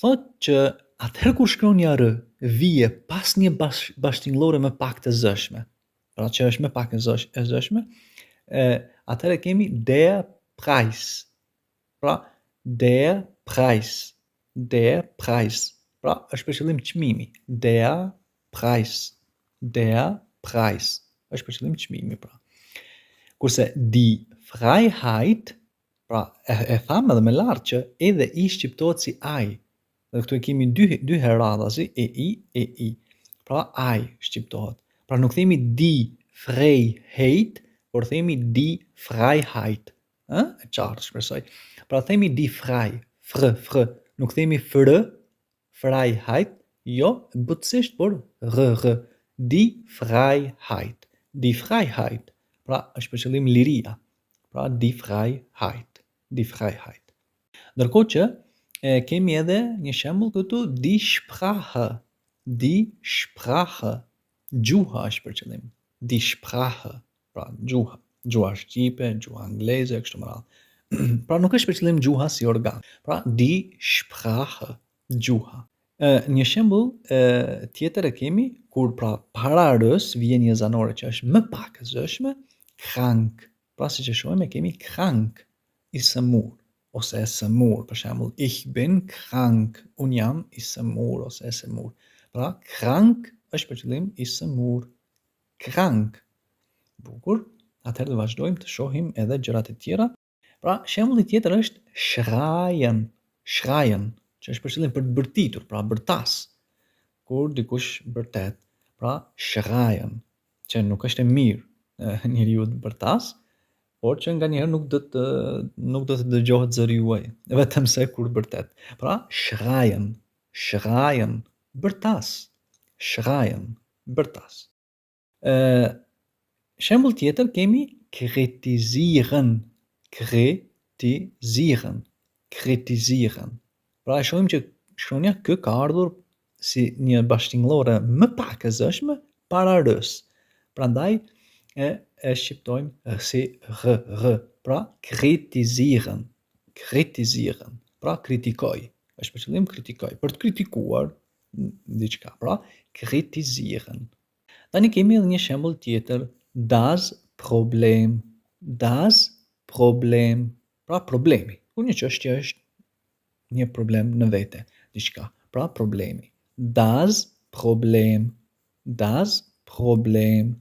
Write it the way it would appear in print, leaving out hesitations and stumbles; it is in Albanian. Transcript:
Thotë që atëherë kur shkron një r vije pas një bashkëtingëllore më pak të zëshme, pra që është më pak e zëshme, atëherë kemi der Preis. Pra der Preis. Der Preis. Pra është për qëllim çmimi. Der Preis. Der Preis. Është për qëllim çmimi pra. Kurse die Freiheit, pra e thamë edhe me lartë që edhe i shqiptohet si ai. Dhe këtu e kemi dy herë radhazi, e i. Pra ai shqiptohet. Pra nuk themi die Freiheit, por themi die Freiheit. E qartë shpresoj. Pra themi die frei, fr. Nuk themi Freiheit, jo, butësisht, por r. Die Freiheit. Die Freiheit. Pra është për qëllim liria. Pra die Freiheit. Die Freiheit. Ndërkohë që kemi edhe një shembull këtu die Sprache. Die Sprache. Gjuha është për qëllim. Die Sprache. Pra gjuha. Gjuha shqipe, gjuha angleze, kështu me radhë. Pra nuk është për qëllim gjuha si organ. Pra die Sprache. Gjuha. Një shembull tjetër e kemi kur pra para r-s vjen një zanore që është më pak e zëshme, krank. Pra siç e shohim kemi krank, i sëmur ose e sëmur, për shembull ich bin krank, un jam i sëmur ose e sëmur. Pra krank është për qëllim i sëmur. Krank. Bukur. Atëherë do vazhdojmë të shohim edhe gjërat e tjera. Pra shembulli tjetër është schreien. Schreien, që është për qëllim për të bërtitur, pra bërtas. Kur dikush bërtet, pra schreien, që nuk është e mirë njeriu të bërtas, por që nganjëherë nuk do të dëgjohet zëri juaj, vetëm se kur bërtet. Pra schreien, bërtas. Schreien, bërtas. Shembull tjetër kemi kritisieren. Kritisieren. Pra e shohim që shkronja k ka ardhur si një bashkëtingëllore më pak e zëshme para r-s. Prandaj e shqiptojmë si r. Pra kritisieren. Kritisieren. Pra kritikoj. Është për qëllim kritikoj, për të kritikuar diçka. Pra kritisieren. Tani kemi edhe një shembull tjetër, das Problem. Das Problem. Pra problemi. Kur një çështje është një problem në vete, diçka. Pra problemi. Das Problem. Das Problem.